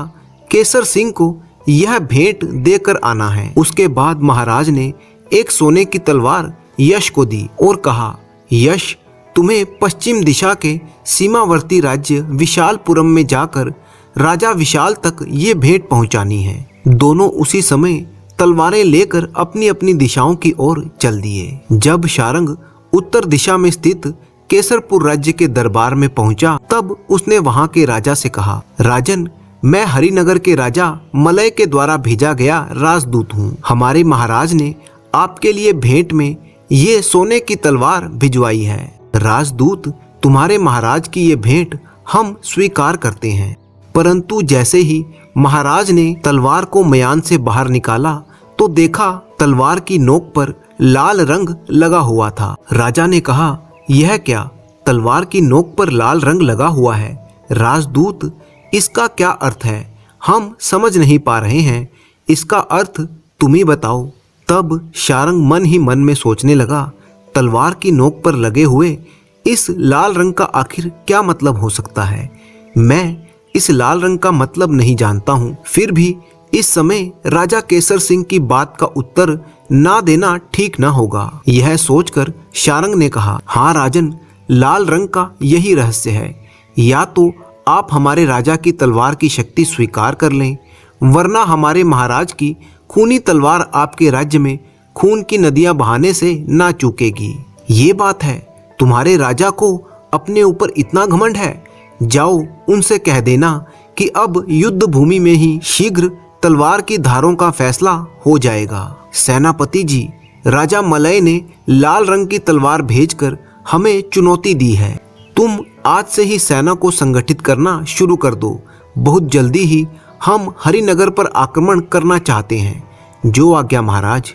केसर सिंह को यह भेंट देकर आना है। उसके बाद महाराज ने एक सोने की तलवार यश को दी और कहा, यश, तुम्हें पश्चिम दिशा के सीमावर्ती राज्य विशालपुरम में जाकर राजा विशाल तक ये भेंट पहुंचानी है। दोनों उसी समय तलवारें लेकर अपनी अपनी दिशाओं की ओर चल दिए। जब शारंग उत्तर दिशा में स्थित केसरपुर राज्य के दरबार में पहुंचा तब उसने वहां के राजा से कहा, राजन, मैं हरिनगर के राजा मलय के द्वारा भेजा गया राजदूत हूँ। हमारे महाराज ने आपके लिए भेंट में ये सोने की तलवार भिजवाई है। राजदूत, तुम्हारे महाराज की ये भेंट हम स्वीकार करते हैं। परंतु जैसे ही महाराज ने तलवार को मयान से बाहर निकाला तो देखा तलवार की नोक पर लाल रंग लगा हुआ था। राजा ने कहा, यह क्या, तलवार की नोक पर लाल रंग लगा हुआ है? राजदूत, इसका क्या अर्थ है? हम समझ नहीं पा रहे हैं। इसका अर्थ तुम ही बताओ। तब शारंग मन ही मन में सोचने लगा, तलवार की नोक पर लगे हुए इस लाल रंग का आखिर क्या मतलब हो सकता है? मैं इस लाल रंग का मतलब नहीं जानता हूँ। फिर भी इस समय राजा केसर सिंह की बात का उत्तर ना देना ठीक ना होगा। यह सोचकर शारंग ने कहा, हाँ राजन, लाल रंग का यही रहस्य है। या तो आप हमारे राजा की तलवार की शक्ति स्वीकार कर लें, वरना हमारे महाराज की खूनी तलवार आपके राज्य में खून की नदियां बहाने से ना चूकेगी। ये बात है, तुम्हारे राजा को अपने ऊपर इतना घमंड है? जाओ उनसे कह देना कि अब युद्ध भूमि में ही शीघ्र तलवार की धारों का फैसला हो जाएगा। सेनापति जी, राजा मलय ने लाल रंग की तलवार भेजकर हमें चुनौती दी है। तुम आज से ही सेना को संगठित करना शुरू कर दो। बहुत जल्दी ही हम हरिनगर पर आक्रमण करना चाहते हैं। जो आज्ञा महाराज।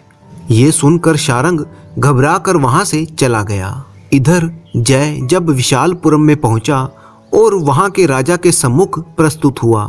ये सुनकर शारंग घबरा कर वहां से चला गया। इधर जय जब विशालपुरम में पहुंचा और वहां के राजा के सम्मुख प्रस्तुत हुआ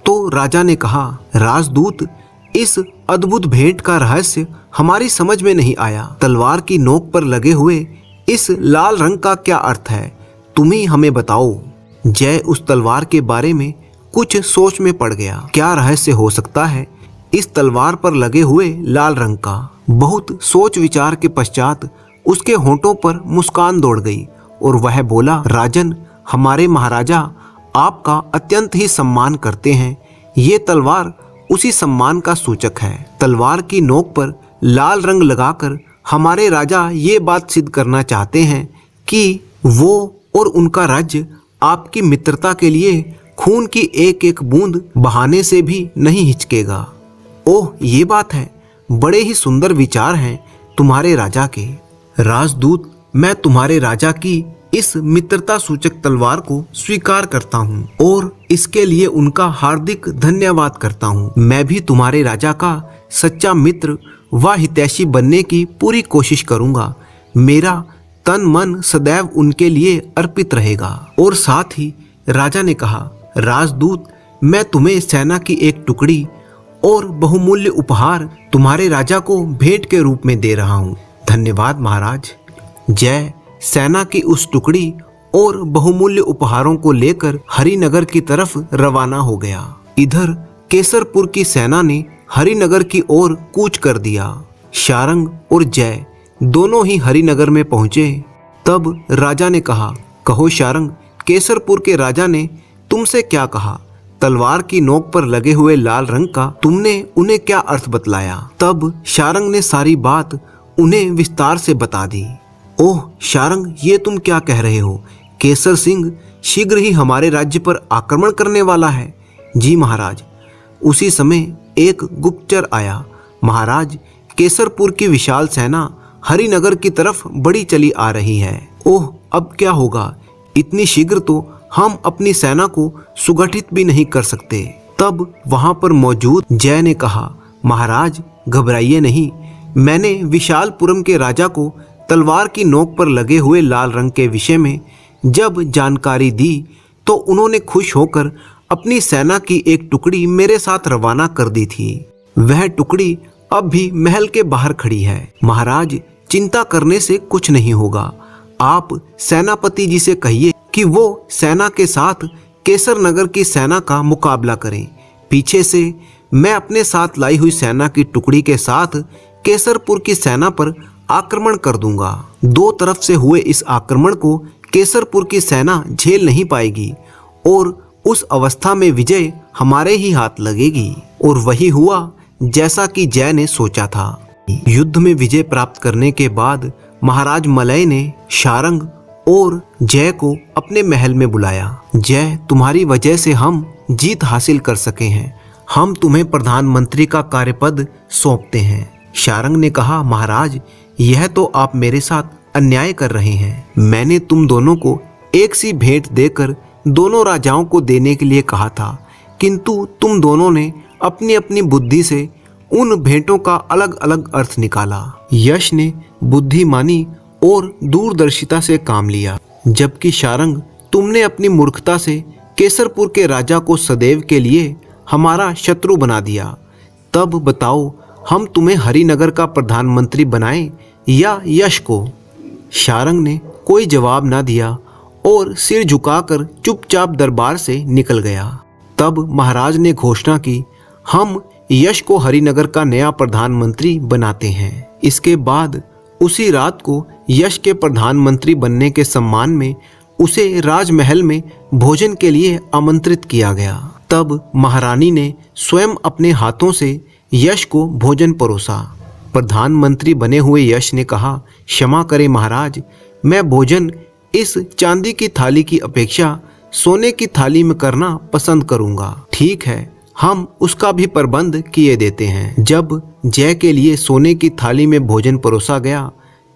तो राजा ने कहा, राजदूत, इस अद्भुत भेंट का रहस्य हमारी समझ में नहीं आया। तलवार की नोक पर लगे हुए इस लाल रंग का क्या अर्थ है? तुम ही हमें बताओ। जय उस तलवार के बारे में कुछ सोच में पड़ गया। क्या रहस्य हो सकता है इस तलवार पर लगे हुए लाल रंग का? बहुत सोच विचार के पश्चात उसके होंठों पर मुस्कान दौड़ गई और वह बोला, राजन, हमारे महाराजा आपका अत्यंत ही सम्मान करते हैं। ये तलवार उसी सम्मान का सूचक है। तलवार की नोक पर लाल रंग लगाकर हमारे राजा ये बात सिद्ध करना चाहते हैं कि वो और उनका राज्य आपकी मित्रता के लिए खून की एक एक बूंद बहाने से भी नहीं हिचकेगा। ओह, ये बात है। बड़े ही सुंदर विचार हैं तुम्हारे राजा के। राजदूत, मैं तुम्हारे राजा की इस मित्रता सूचक तलवार को स्वीकार करता हूँ और इसके लिए उनका हार्दिक धन्यवाद करता हूँ। मैं भी तुम्हारे राजा का सच्चा मित्र व हितैषी बनने की पूरी कोशिश करूँगा। मेरा तन मन सदैव उनके लिए अर्पित रहेगा। और साथ ही राजा ने कहा, राजदूत, मैं तुम्हें सेना की एक टुकड़ी और बहुमूल्य उपहार तुम्हारे राजा को भेंट के रूप में दे रहा हूँ। धन्यवाद महाराज। जय सेना की उस टुकड़ी और बहुमूल्य उपहारों को लेकर हरिनगर की तरफ रवाना हो गया। इधर केसरपुर की सेना ने हरिनगर की ओर कूच कर दिया। शारंग और जय दोनों ही हरिनगर में पहुंचे। तब राजा ने कहा, कहो शारंग, केसरपुर के राजा ने तुमसे क्या कहा? तलवार की नोक पर लगे हुए लाल रंग का तुमने उन्हें क्या अर्थ बतलाया? तब शारंग ने सारी बात उन्हें विस्तार से बता दी। ओह शारंग, ये तुम क्या कह रहे हो? केसर सिंह शीघ्र ही हमारे राज्य पर आक्रमण करने वाला है। जी महाराज। उसी समय एक गुप्तचर आया। महाराज, केसरपुर की विशाल सेना हरिनगर की तरफ बड़ी चली आ रही है। ओह, अब क्या होगा? इतनी शीघ्र तो हम अपनी सेना को सुगठित भी नहीं कर सकते। तब वहां पर मौजूद जय ने कहा, महाराज घबराइए नहीं, मैंने विशालपुरम के राजा को तलवार की नोक पर लगे हुए लाल रंग के विषय में जब जानकारी दी तो उन्होंने खुश होकर अपनी सेना की एक टुकड़ी मेरे साथ रवाना कर दी थी। वह टुकड़ी अब भी महल के बाहर खड़ी है। महाराज, चिंता करने से कुछ नहीं होगा। आप सेनापति जी से कहिए कि वो सेना के साथ केसर नगर की सेना का मुकाबला करें। पीछे से मैं अपने साथ लाई हुई सेना की टुकड़ी के साथ केसरपुर की सेना पर आक्रमण कर दूंगा। दो तरफ से हुए इस आक्रमण को केसरपुर की सेना झेल नहीं पाएगी और उस अवस्था में विजय हमारे ही हाथ लगेगी। और वही हुआ जैसा कि जय ने सोचा था। युद्ध में विजय प्राप्त करने के बाद महाराज मलय ने शारंग और जय को अपने महल में बुलाया। जय, तुम्हारी वजह से हम जीत हासिल कर सके हैं। हम तुम्हें प्रधानमंत्री का कार्यपद सौंपते हैं। शारंग ने कहा, महाराज, यह तो आप मेरे साथ अन्याय कर रहे हैं। मैंने तुम दोनों को एक सी भेंट देकर दोनों राजाओं को देने के लिए कहा था, किंतु तुम दोनों ने अपनी अपनी बुद्धि से उन भेंटों का अलग अलग अर्थ निकाला। यश ने बुद्धिमानी और दूरदर्शिता से काम लिया, जबकि शारंग, तुमने अपनी मूर्खता से केसरपुर के राजा को सदैव के लिए हमारा शत्रु बना दिया। तब बताओ, हम तुम्हें हरिनगर का प्रधानमंत्री बनाएं या यश को? शारंग ने कोई जवाब ना दिया और सिर झुकाकर चुपचाप दरबार से निकल गया। तब महाराज ने घोषणा की, हम यश को हरिनगर का नया प्रधानमंत्री बनाते हैं। इसके बाद उसी रात को यश के प्रधानमंत्री बनने के सम्मान में उसे राजमहल में भोजन के लिए आमंत्रित किया गया। तब महारानी ने स्वयं अपने हाथों से यश को भोजन परोसा। प्रधानमंत्री बने हुए यश ने कहा, क्षमा करें महाराज, मैं भोजन इस चांदी की थाली की अपेक्षा सोने की थाली में करना पसंद करूंगा। ठीक है, हम उसका भी प्रबंध किए देते हैं। जब जय के लिए सोने की थाली में भोजन परोसा गया,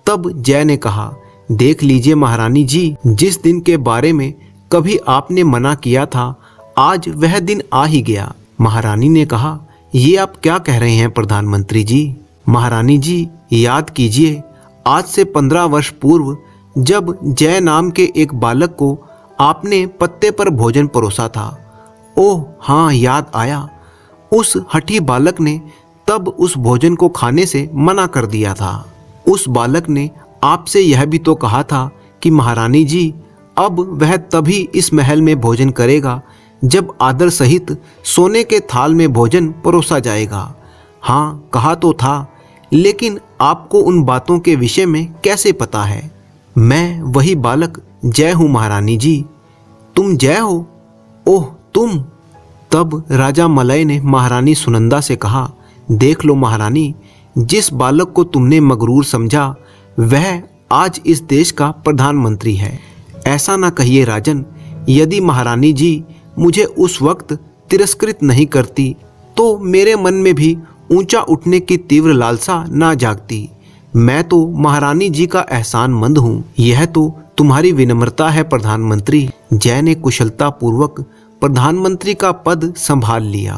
तब जय ने कहा, देख लीजिए महारानी जी, जिस दिन के बारे में कभी आपने मना किया था, आज वह दिन आ ही गया। महारानी ने कहा, ये आप क्या कह रहे हैं प्रधानमंत्री जी? महारानी जी, याद कीजिए, आज से 15 वर्ष पूर्व जब जय नाम के एक बालक को आपने पत्ते पर भोजन परोसा था। ओह हाँ, याद आया। उस हठी बालक ने तब उस भोजन को खाने से मना कर दिया था। उस बालक ने आपसे यह भी तो कहा था कि महारानी जी, अब वह तभी इस महल में भोजन करेगा जब आदर सहित सोने के थाल में भोजन परोसा जाएगा। हाँ, कहा तो था, लेकिन आपको उन बातों के विषय में कैसे पता है? मैं वही बालक जय हूँ महारानी जी। तुम जय हो? ओह तुम? तब राजा मलय ने महारानी सुनंदा से कहा, देख लो महारानी, जिस बालक को तुमने मगरूर समझा वह आज इस देश का प्रधानमंत्री है। ऐसा ना कहिए राजन, यदि महारानी जी मुझे उस वक्त तिरस्कृत नहीं करती तो मेरे मन में भी ऊंचा उठने की तीव्र लालसा ना जागती। मैं तो महारानी जी का एहसानमंद हूँ। यह तो तुम्हारी विनम्रता है प्रधानमंत्री। जय ने कुशलता पूर्वक प्रधानमंत्री का पद संभाल लिया।